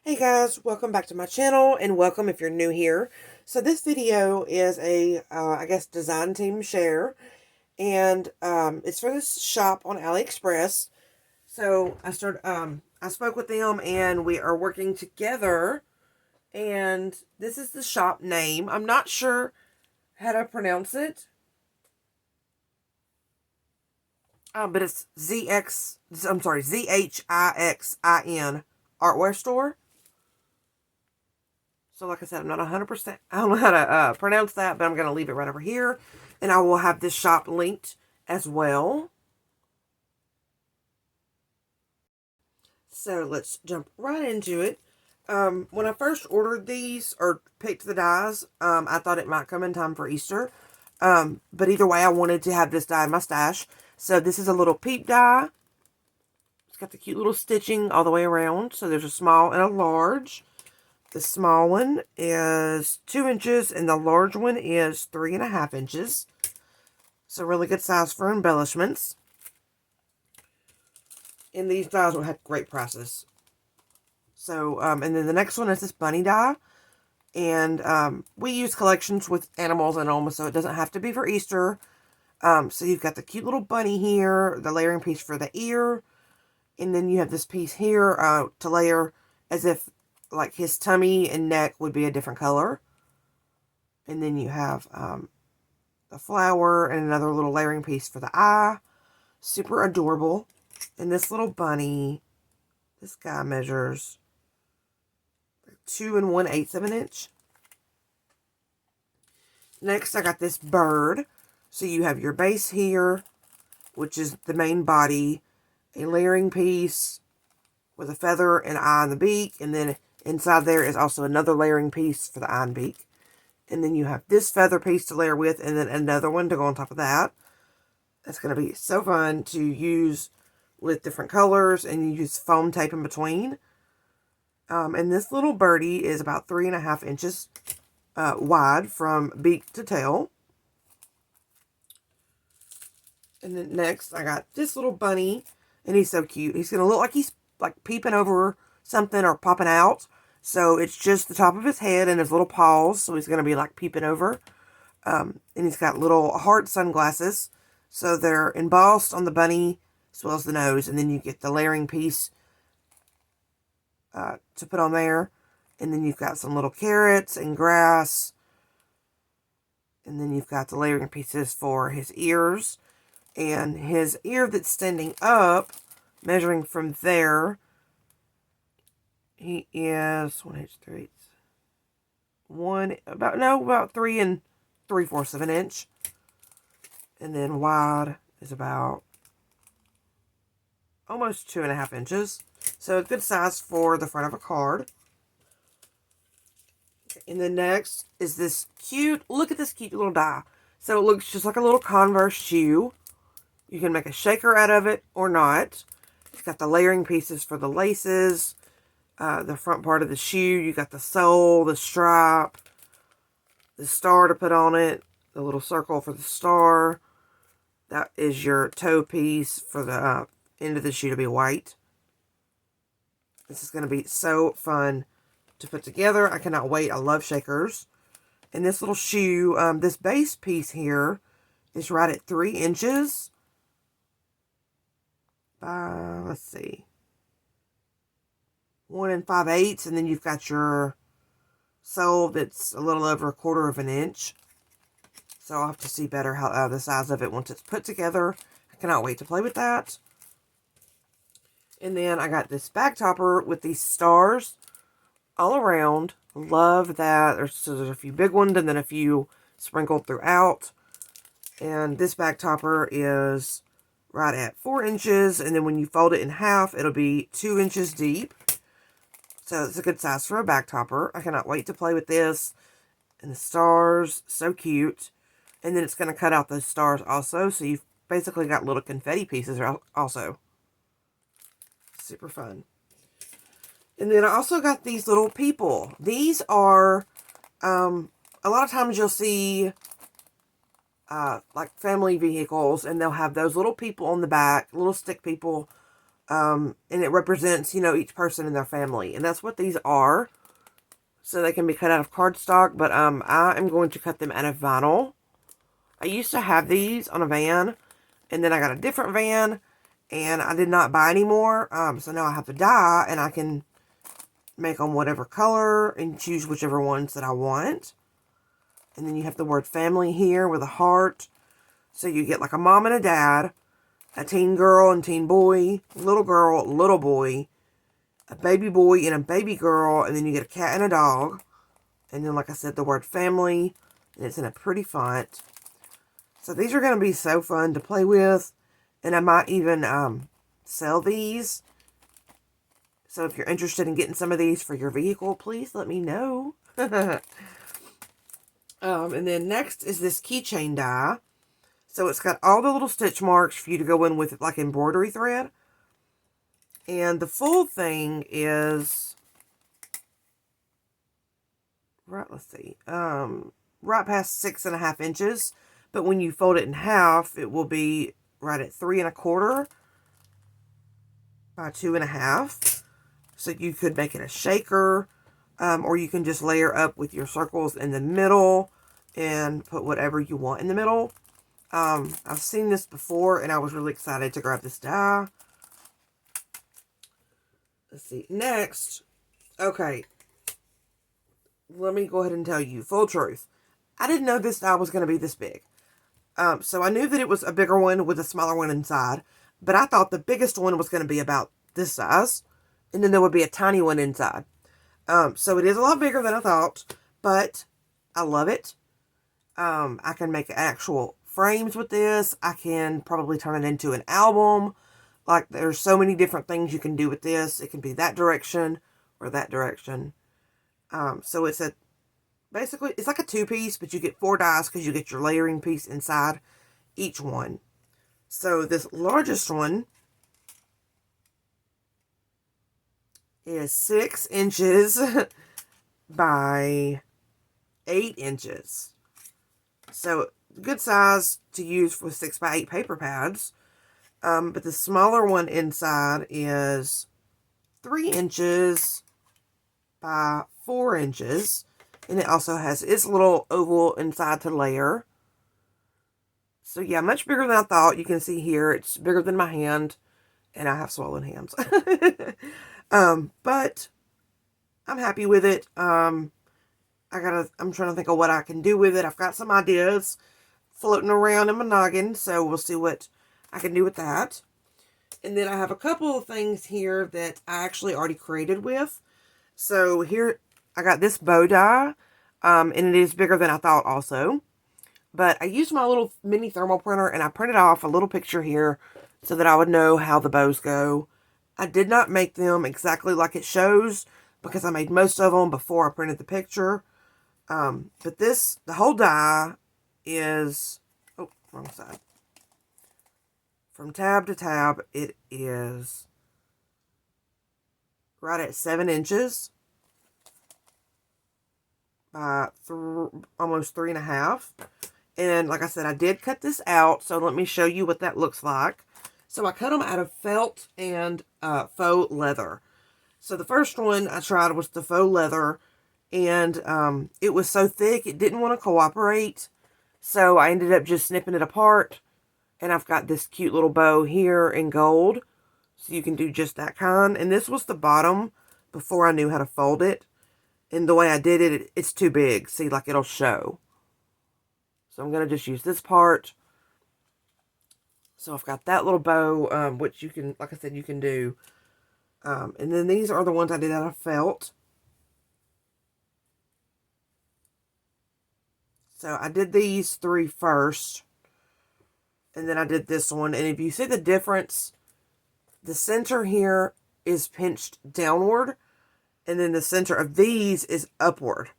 Hey guys, welcome back to my channel and welcome if you're new here. So this video is a, I guess, design team share, and it's for this shop on AliExpress. So I spoke with them and we are working together, and this is the shop name. I'm not sure how to pronounce it, but it's Zhixin Artware Store. So like I said, I'm not 100%, I don't know how to pronounce that, but I'm going to leave it right over here. And I will have this shop linked as well. So let's jump right into it. When I first ordered these, or picked the dies, I thought it might come in time for Easter. But either way, I wanted to have this die in my stash. So this is a little peep die. It's got the cute little stitching all the way around. So there's a small and a large. The small one is 2 inches and the large one is 3.5 inches. So really good size for embellishments. And these dies will have great prices. So, and then the next one is this bunny die. And we use collections with animals in them, so it doesn't have to be for Easter. So you've got the cute little bunny here, the layering piece for the ear. And then you have this piece here to layer as if like his tummy and neck would be a different color. And then you have the flower and another little layering piece for the eye. Super adorable. And this little bunny, this guy measures 2 1/8 of an inch. Next, I got this bird. So you have your base here, which is the main body, a layering piece with a feather and eye and the beak, and then inside there is also another layering piece for the eye and beak. And then you have this feather piece to layer with, and then another one to go on top of that. That's going to be so fun to use with different colors, and you use foam tape in between. And this little birdie is about 3.5 inches wide from beak to tail. And then next, I got this little bunny, and he's so cute. He's going to look like he's like peeping over something or popping out. So it's just the top of his head and his little paws. So he's going to be like peeping over. And he's got little heart sunglasses. So they're embossed on the bunny as well as the nose. And then you get the layering piece to put on there. And then you've got some little carrots and grass. And then you've got the layering pieces for his ears. And his ear that's standing up, measuring from there, he is 1 3 about 3 3/4 of an inch. And then wide is about almost 2.5 inches. So a good size for the front of a card. And then next is this cute, look at this cute little die. So it looks just like a little Converse shoe. You can make a shaker out of it or not. It's got the layering pieces for the laces, the front part of the shoe. You got the sole, the stripe, the star to put on it, the little circle for the star. That is your toe piece for the end of the shoe to be white. This is going to be so fun to put together. I cannot wait. I love shakers. And this little shoe, this base piece here is right at 3 inches. Let's see, 1 5/8, and then you've got your sole that's a little over 1/4 of an inch. So I'll have to see better how the size of it once it's put together. I cannot wait to play with that. And then I got this bag topper with these stars all around. Love that. There's a few big ones and then a few sprinkled throughout. And this bag topper is right at 4 inches, and then when you fold it in half, it'll be 2 inches deep. So it's a good size for a back topper. I cannot wait to play with this. And the stars, so cute. And then it's going to cut out those stars also, so you've basically got little confetti pieces also. Super fun. And then I also got these little people. These are, a lot of times you'll see like family vehicles, and they'll have those little people on the back, little stick people And it represents, you know, each person in their family. And that's what these are. So they can be cut out of cardstock, but I am going to cut them out of vinyl. I used to have these on a van, and then I got a different van, and I did not buy any more. So now I have the die, and I can make them whatever color and choose whichever ones that I want. And then you have the word family here with a heart. So you get like a mom and a dad, a teen girl and teen boy, little girl, little boy, a baby boy and a baby girl, and then you get a cat and a dog. And then, like I said, the word family, and it's in a pretty font. So these are going to be so fun to play with, and I might even sell these. So if you're interested in getting some of these for your vehicle, please let me know. And then next is this keychain die. So it's got all the little stitch marks for you to go in with, like embroidery thread. And the full thing is, right, let's see, right past 6.5 inches. But when you fold it in half, it will be right at 3 1/4 by 2 1/2. So you could make it a shaker, or you can just layer up with your circles in the middle and put whatever you want in the middle. I've seen this before, and I was really excited to grab this die. Let's see. Next, okay, let me go ahead and tell you, full truth. I didn't know this die was going to be this big. So I knew that it was a bigger one with a smaller one inside, but I thought the biggest one was going to be about this size, and then there would be a tiny one inside. So it is a lot bigger than I thought, but I love it. I can make actual frames with this. I can probably turn it into an album. Like, there's so many different things you can do with this. It can be that direction or that direction. So it's basically, it's like a 2-piece, but you get 4 dies because you get your layering piece inside each one. So this largest one is 6 inches by 8 inches. So good size to use for 6x8 paper pads. But the smaller one inside is 3 inches by 4 inches. And it also has its little oval inside to layer. So yeah, much bigger than I thought. You can see here, it's bigger than my hand. And I have swollen hands. But I'm happy with it. I'm trying to think of what I can do with it. I've got some ideas floating around in my noggin. So we'll see what I can do with that. And then I have a couple of things here that I actually already created with. So here I got this bow die. And it is bigger than I thought also. But I used my little mini thermal printer and I printed off a little picture here so that I would know how the bows go. I did not make them exactly like it shows because I made most of them before I printed the picture. But this, the whole die is, oh, wrong side. From tab to tab, it is right at 7 inches by almost 3 1/2. And like I said, I did cut this out, so let me show you what that looks like. So I cut them out of felt and faux leather. So the first one I tried was the faux leather, and it was so thick it didn't want to cooperate. So I ended up just snipping it apart, and I've got this cute little bow here in gold. So you can do just that kind. And this was the bottom before I knew how to fold it. And the way I did it, it's too big. See, like it'll show. So I'm going to just use this part. So I've got that little bow, which you can, like I said, you can do. And then these are the ones I did out of felt. So I did these 3 first. And then I did this one. And if you see the difference, the center here is pinched downward. And then the center of these is upward.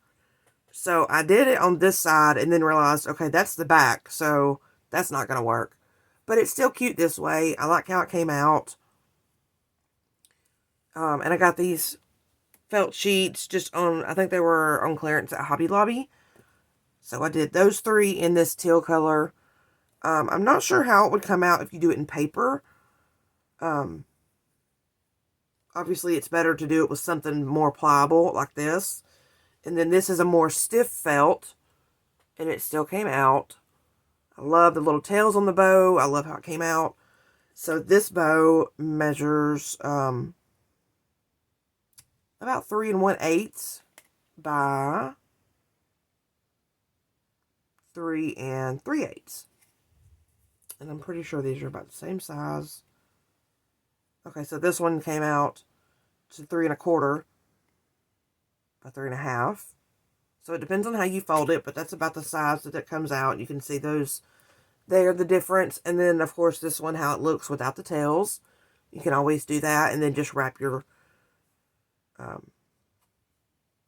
So I did it on this side and then realized, okay, that's the back. So that's not going to work. But it's still cute this way. I like how it came out. And I got these felt sheets just on, I think they were on clearance at Hobby Lobby. So I did those 3 in this teal color. I'm not sure how it would come out if you do it in paper. Obviously, it's better to do it with something more pliable like this. And then this is a more stiff felt, and it still came out. I love the little tails on the bow. I love how it came out. So this bow measures about 3 1/8 by 3 3/8. And I'm pretty sure these are about the same size. Okay, so this one came out to 3 1/4 by 3 1/2. So it depends on how you fold it, but that's about the size that it comes out. You can see those there, the difference. And then, of course, this one, how it looks without the tails. You can always do that, and then just wrap your,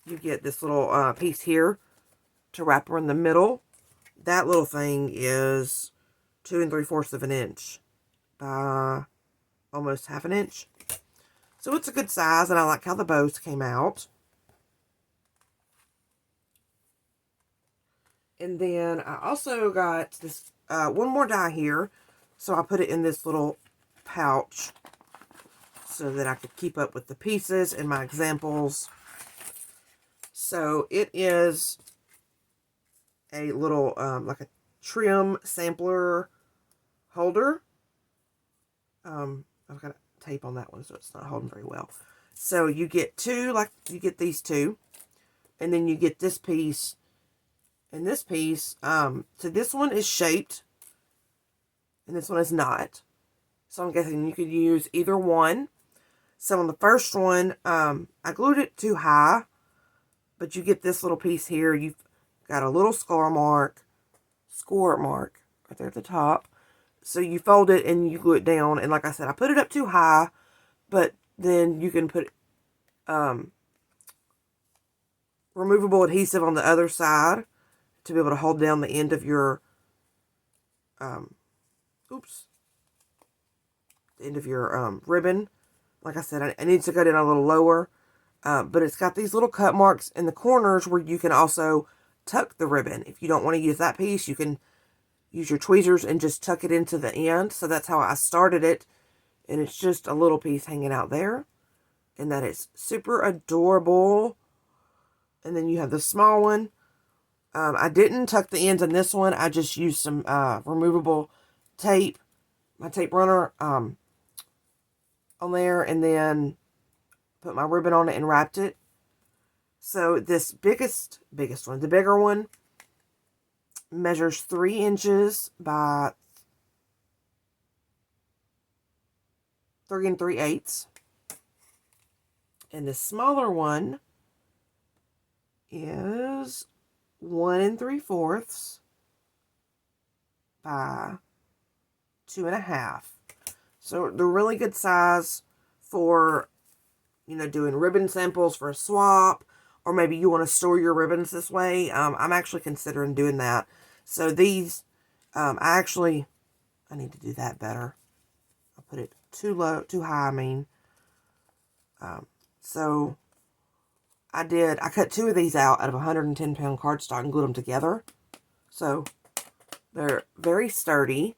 you get this little piece here to wrap around the middle. That little thing is 2 3/4 inch by almost 1/2 inch. So it's a good size, and I like how the bows came out. And then I also got this one more die here. So I put it in this little pouch so that I could keep up with the pieces and my examples. So it is a little, like a trim sampler holder. I've got tape on that one, so it's not holding very well. So you get two, like you get these two. And then you get this piece. And this piece, so this one is shaped, and this one is not. So I'm guessing you could use either one. So on the first one, I glued it too high, but you get this little piece here. You've got a little score mark right there at the top. So you fold it and you glue it down. And like I said, I put it up too high, but then you can put removable adhesive on the other side to be able to hold down the end of your, the end of your ribbon. Like I said, I need to cut it a little lower, but it's got these little cut marks in the corners where you can also tuck the ribbon. If you don't want to use that piece, you can use your tweezers and just tuck it into the end. So that's how I started it, and it's just a little piece hanging out there, and that is super adorable. And then you have the small one. I didn't tuck the ends in this one. I just used some removable tape, my tape runner, on there, and then put my ribbon on it and wrapped it. So this biggest one, the bigger one, measures 3 inches by 3 3/8. And the smaller one is 1 3/4 by 2 1/2. So they're really good size for, you know, doing ribbon samples for a swap, or maybe you want to store your ribbons this way. I'm actually considering doing that. So these, I need to do that better. I put it too low, too high, I mean. So I cut 2 of these out of 110-pound cardstock and glued them together. So they're very sturdy.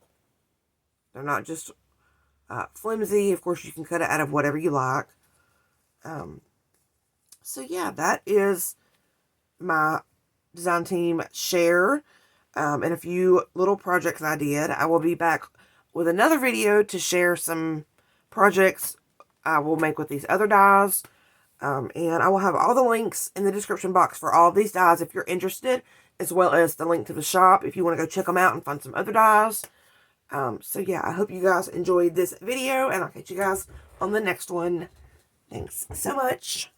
They're not just flimsy. Of course, you can cut it out of whatever you like. So yeah, that is my design team share. And a few little projects I did. I will be back with another video to share some projects I will make with these other dies. And I will have all the links in the description box for all of these dies if you're interested, as well as the link to the shop if you want to go check them out and find some other dies. So yeah, I hope you guys enjoyed this video, and I'll catch you guys on the next one. Thanks so much.